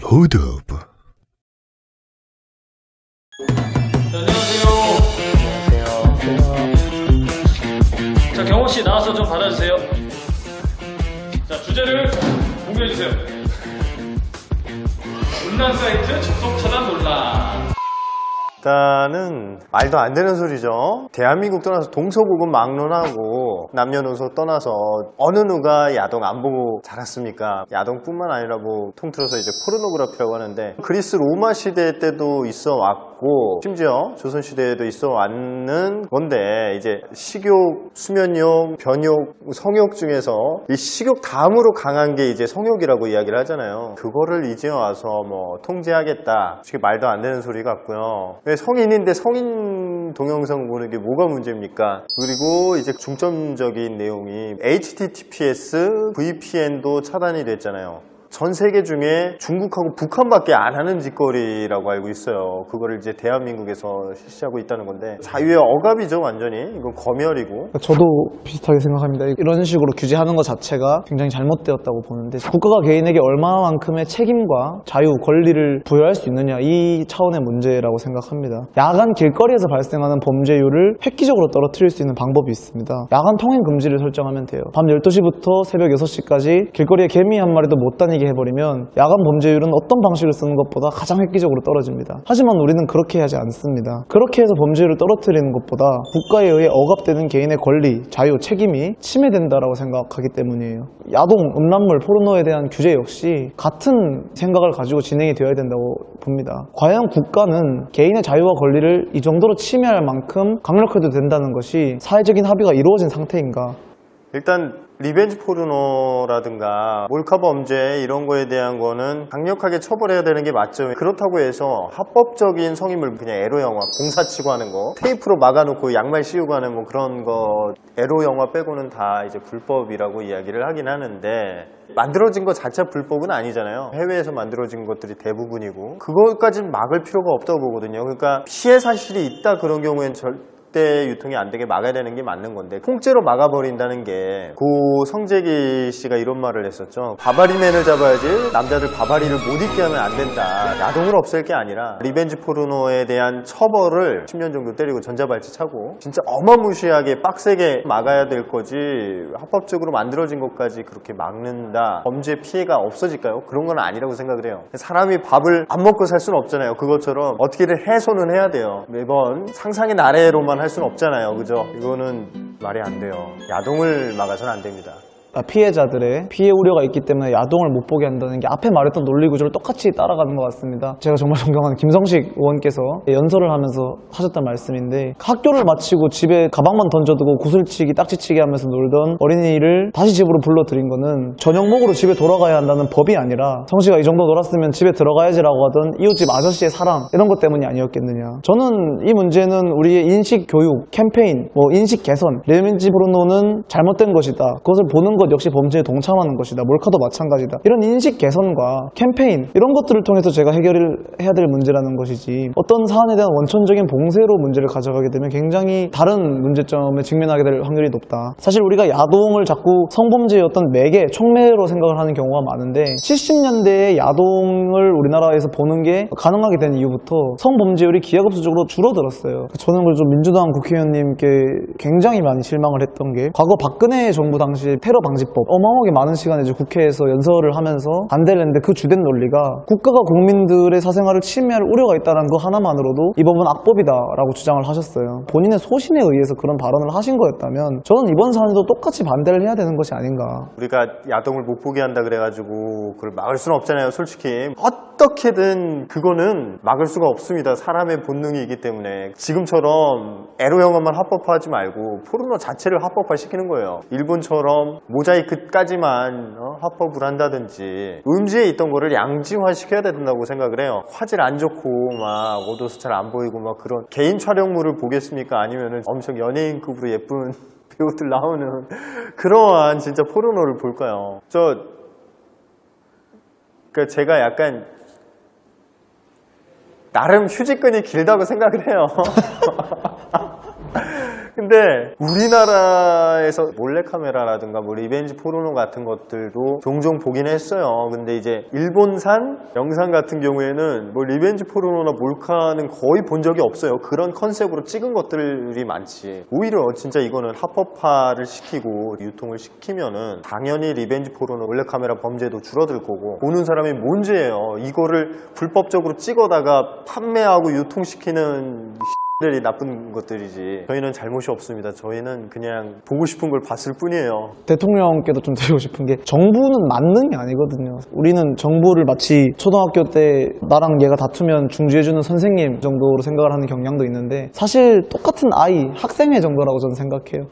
후드업. 안녕하세요. 자, 경호씨 나와서 좀 받아주세요. 자, 주제를 공개해주세요. 문단 사이트 접속 차단 논란. 일단은 말도 안 되는 소리죠. 대한민국 떠나서 동서고금 막론하고 남녀노소 떠나서 어느 누가 야동 안 보고 자랐습니까? 야동뿐만 아니라 뭐 통틀어서 이제 포르노그래피라고 하는데 그리스 로마 시대 때도 있어 왔고 심지어 조선 시대에도 있어 왔는 건데 이제 식욕, 수면욕, 변욕, 성욕 중에서 이 식욕 다음으로 강한 게 이제 성욕이라고 이야기를 하잖아요. 그거를 이제 와서 뭐 통제하겠다. 솔직히 말도 안 되는 소리 같고요. 성인인데 성인 동영상 보는 게 뭐가 문제입니까? 그리고 이제 중점적인 내용이 HTTPS, VPN도 차단이 됐잖아요. 전 세계 중에 중국하고 북한밖에 안 하는 짓거리라고 알고 있어요. 그거를 이제 대한민국에서 실시하고 있다는 건데 자유의 억압이죠, 완전히. 이건 검열이고. 저도 비슷하게 생각합니다. 이런 식으로 규제하는 것 자체가 굉장히 잘못되었다고 보는데 국가가 개인에게 얼마만큼의 책임과 자유, 권리를 부여할 수 있느냐 이 차원의 문제라고 생각합니다. 야간 길거리에서 발생하는 범죄율을 획기적으로 떨어뜨릴 수 있는 방법이 있습니다. 야간 통행 금지를 설정하면 돼요. 밤 12시부터 새벽 6시까지 길거리에 개미 한 마리도 못 다니게 해버리면 야간 범죄율은 어떤 방식을 쓰는 것보다 가장 획기적으로 떨어집니다. 하지만 우리는 그렇게 하지 않습니다. 그렇게 해서 범죄율을 떨어뜨리는 것보다 국가에 의해 억압되는 개인의 권리, 자유, 책임이 침해된다라고 생각하기 때문이에요. 야동, 음란물, 포르노에 대한 규제 역시 같은 생각을 가지고 진행이 되어야 된다고 봅니다. 과연 국가는 개인의 자유와 권리를 이 정도로 침해할 만큼 강력해도 된다는 것이 사회적인 합의가 이루어진 상태인가? 일단 리벤지 포르노라든가 몰카 범죄 이런 거에 대한 거는 강력하게 처벌해야 되는 게 맞죠. 그렇다고 해서 합법적인 성인물 그냥 에로 영화 공사치고 하는 거 테이프로 막아놓고 양말 씌우고 하는 뭐 그런 거 에로 영화 빼고는 다 이제 불법이라고 이야기를 하긴 하는데 만들어진 것 자체가 불법은 아니잖아요. 해외에서 만들어진 것들이 대부분이고 그것까지는 막을 필요가 없다고 보거든요. 그러니까 피해 사실이 있다 그런 경우엔 절대 유통이 안 되게 막아야 되는 게 맞는 건데 통째로 막아버린다는 게 고 성재기 씨가 이런 말을 했었죠. 바바리맨을 잡아야지 남자들 바바리를 못 입게 하면 안 된다. 야동을 없앨 게 아니라 리벤지 포르노에 대한 처벌을 10년 정도 때리고 전자발찌 차고 진짜 어마무시하게 빡세게 막아야 될 거지 합법적으로 만들어진 것까지 그렇게 막는다. 범죄 피해가 없어질까요? 그런 건 아니라고 생각을 해요. 사람이 밥을 안 먹고 살 수는 없잖아요. 그것처럼 어떻게든 해소는 해야 돼요. 매번 상상의 나래로만 할 수는 없잖아요. 그죠? 이거는 말이 안 돼요. 야동을 막아서는 안 됩니다. 피해자들의 피해 우려가 있기 때문에 야동을 못 보게 한다는 게 앞에 말했던 논리 구조를 똑같이 따라가는 것 같습니다. 제가 정말 존경하는 김성식 의원께서 연설을 하면서 하셨던 말씀인데 학교를 마치고 집에 가방만 던져두고 구슬치기, 딱지치기 하면서 놀던 어린이를 다시 집으로 불러들인 거는 저녁먹으로 집에 돌아가야 한다는 법이 아니라 성씨가 이 정도 놀았으면 집에 들어가야지라고 하던 이웃집 아저씨의 사랑 이런 것 때문이 아니었겠느냐. 저는 이 문제는 우리의 인식 교육, 캠페인, 인식 개선, 리벤지 포르노는 잘못된 것이다. 그것을 보는 것 역시 범죄에 동참하는 것이다. 몰카도 마찬가지다. 이런 인식 개선과 캠페인 이런 것들을 통해서 제가 해결을 해야 될 문제라는 것이지 어떤 사안에 대한 원천적인 봉쇄로 문제를 가져가게 되면 굉장히 다른 문제점에 직면하게 될 확률이 높다. 사실 우리가 야동을 자꾸 성범죄의 어떤 매개, 촉매로 생각을 하는 경우가 많은데 70년대에 야동을 우리나라에서 보는 게 가능하게 된 이후부터 성범죄율이 기하급수적으로 줄어들었어요. 저는 그래서 민주당 국회의원님께 굉장히 많이 실망을 했던 게 과거 박근혜 정부 당시 테러 방지법 어마어마하게 많은 시간에 이제 국회에서 연설을 하면서 반대를 했는데 그 주된 논리가 국가가 국민들의 사생활을 침해할 우려가 있다는 거 하나만으로도 이 법은 악법이다라고 주장을 하셨어요. 본인의 소신에 의해서 그런 발언을 하신 거였다면 저는 이번 사안에도 똑같이 반대를 해야 되는 것이 아닌가. 우리가 야동을 못 보게 한다 그래가지고 그걸 막을 수는 없잖아요. 솔직히 어떻게든 그거는 막을 수가 없습니다. 사람의 본능이기 때문에 지금처럼 에로 영화만 합법화하지 말고 포르노 자체를 합법화시키는 거예요. 일본처럼 모자이크까지만 합법을 한다든지 음지에 있던 거를 양지화 시켜야 된다고 생각을 해요. 화질 안 좋고 막 오도수 잘 안 보이고 막 그런 개인 촬영물을 보겠습니까? 아니면은 엄청 연예인급으로 예쁜 배우들 나오는 그러한 진짜 포르노를 볼까요? 그러니까 제가 약간 나름 휴지끈이 길다고 생각을 해요. 근데 우리나라에서 몰래카메라라든가 뭐 리벤지 포르노 같은 것들도 종종 보긴 했어요. 근데 이제 일본산 영상 같은 경우에는 뭐 리벤지 포르노나 몰카는 거의 본 적이 없어요. 그런 컨셉으로 찍은 것들이 많지. 오히려 진짜 이거는 합법화를 시키고 유통을 시키면은 당연히 리벤지 포르노 몰래카메라 범죄도 줄어들 거고 보는 사람이 문제예요. 이거를 불법적으로 찍어다가 판매하고 유통시키는 들이 나쁜 것들이지. 저희는 잘못이 없습니다. 저희는 그냥 보고 싶은 걸 봤을 뿐이에요. 대통령께도 좀 드리고 싶은 게 정부는 만능이 아니거든요. 우리는 정부를 마치 초등학교 때 나랑 얘가 다투면 중지해주는 선생님 정도로 생각을 하는 경향도 있는데 사실 똑같은 아이, 학생회 정도라고 저는 생각해요.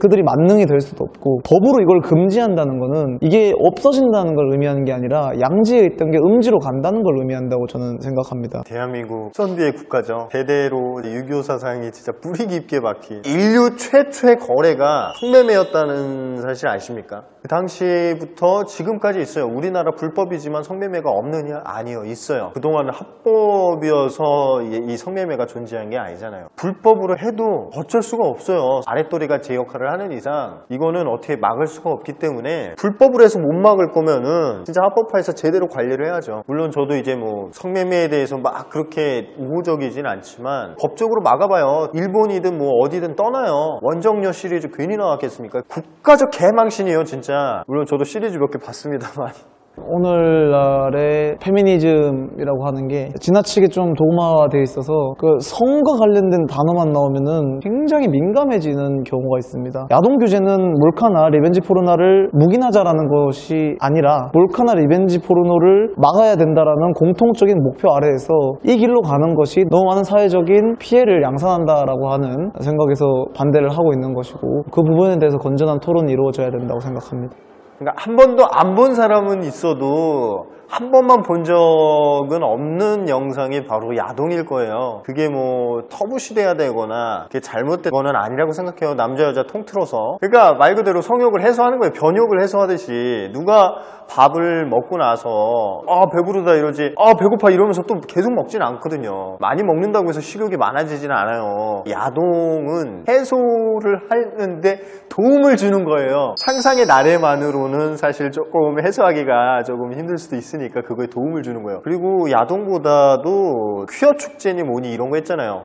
그들이 만능이 될 수도 없고 법으로 이걸 금지한다는 거는 이게 없어진다는 걸 의미하는 게 아니라 양지에 있던 게 음지로 간다는 걸 의미한다고 저는 생각합니다. 대한민국 선비의 국가죠. 대대로 유교 사상이 진짜 뿌리 깊게 박힌 인류 최초의 거래가 성매매였다는 사실 아십니까? 그 당시부터 지금까지 있어요. 우리나라 불법이지만 성매매가 없느냐? 아니요, 있어요. 그동안은 합법이어서 이 성매매가 존재한 게 아니잖아요. 불법으로 해도 어쩔 수가 없어요. 아랫도리가 제 역할을 하는 이상 이거는 어떻게 막을 수가 없기 때문에 불법으로 해서 못 막을 거면은 진짜 합법화해서 제대로 관리를 해야죠. 물론 저도 이제 뭐 성매매에 대해서 막 그렇게 우호적이진 않지만 법적으로 막아봐요. 일본이든 뭐 어디든 떠나요. 원정녀 시리즈 괜히 나왔겠습니까? 국가적 개망신이에요, 진짜. 물론 저도 시리즈 몇 개 봤습니다만. 오늘날의 페미니즘이라고 하는 게 지나치게 좀 도마화되어 있어서 그 성과 관련된 단어만 나오면은 굉장히 민감해지는 경우가 있습니다. 야동 규제는 몰카나 리벤지 포르노를 묵인하자라는 것이 아니라 몰카나 리벤지 포르노를 막아야 된다라는 공통적인 목표 아래에서 이 길로 가는 것이 너무 많은 사회적인 피해를 양산한다라고 하는 생각에서 반대를 하고 있는 것이고 그 부분에 대해서 건전한 토론이 이루어져야 된다고 생각합니다. 그러니까 한 번도 안 본 사람은 있어도 한 번만 본 적은 없는 영상이 바로 야동일 거예요. 그게 뭐 터부시돼야 되거나 그게 잘못된 거는 아니라고 생각해요. 남자 여자 통틀어서. 그러니까 말 그대로 성욕을 해소하는 거예요. 변욕을 해소하듯이. 누가 밥을 먹고 나서 배부르다 이러지 배고파 이러면서 또 계속 먹진 않거든요. 많이 먹는다고 해서 식욕이 많아지진 않아요. 야동은 해소를 하는데 도움을 주는 거예요. 상상의 나래만으로는 사실 조금 해소하기가 조금 힘들 수도 있으니까 그거에 도움을 주는 거예요. 그리고 야동보다도 퀴어 축제니 뭐니 이런 거 했잖아요.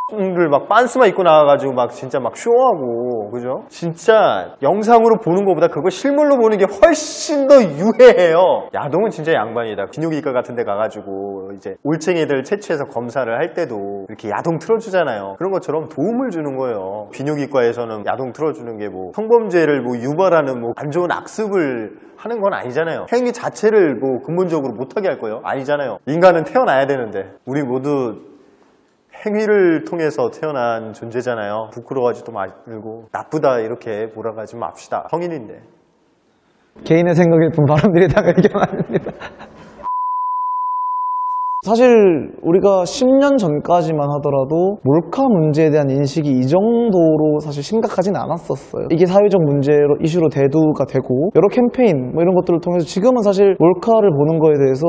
들 막 빤스만 입고 나와가지고 막 진짜 막 쇼하고 그죠? 진짜 영상으로 보는 것보다 그거 실물로 보는 게 훨씬 더 유해해요. 야동은 진짜 양반이다. 비뇨기과 같은 데 가가지고 이제 올챙이들 채취해서 검사를 할 때도 이렇게 야동 틀어주잖아요. 그런 것처럼 도움을 주는 거예요. 비뇨기과에서는 야동 틀어주는 게 뭐 성범죄를 뭐 유발하는 뭐 안 좋은 악습을 하는 건 아니잖아요. 행위 자체를 뭐 근본적으로 못하게 할 거예요? 아니잖아요. 인간은 태어나야 되는데 우리 모두 행위를 통해서 태어난 존재잖아요. 부끄러워하지도 말고 나쁘다 이렇게 몰아가지 맙시다. 성인인데. 개인의 생각일 뿐 발언들이 다 의견 아닙니다. 사실 우리가 10년 전까지만 하더라도 몰카 문제에 대한 인식이 이 정도로 사실 심각하진 않았었어요. 이게 사회적 문제로 이슈로 대두가 되고 여러 캠페인 뭐 이런 것들을 통해서 지금은 사실 몰카를 보는 거에 대해서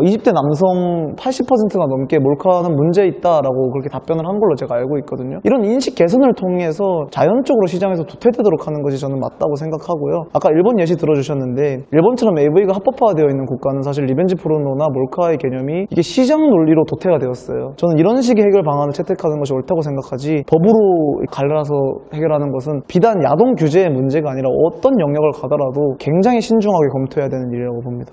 20대 남성 80%가 넘게 몰카는 문제 있다라고 그렇게 답변을 한 걸로 제가 알고 있거든요. 이런 인식 개선을 통해서 자연적으로 시장에서 도태되도록 하는 것이 저는 맞다고 생각하고요. 아까 일본 예시 들어주셨는데 일본처럼 AV가 합법화되어 있는 국가는 사실 리벤지 포르노나 몰카의 개념이 이게 시장 논리로 도태가 되었어요. 저는 이런 식의 해결 방안을 채택하는 것이 옳다고 생각하지 법으로 갈라서 해결하는 것은 비단 야동 규제의 문제가 아니라 어떤 영역을 가더라도 굉장히 신중하게 검토해야 되는 일이라고 봅니다.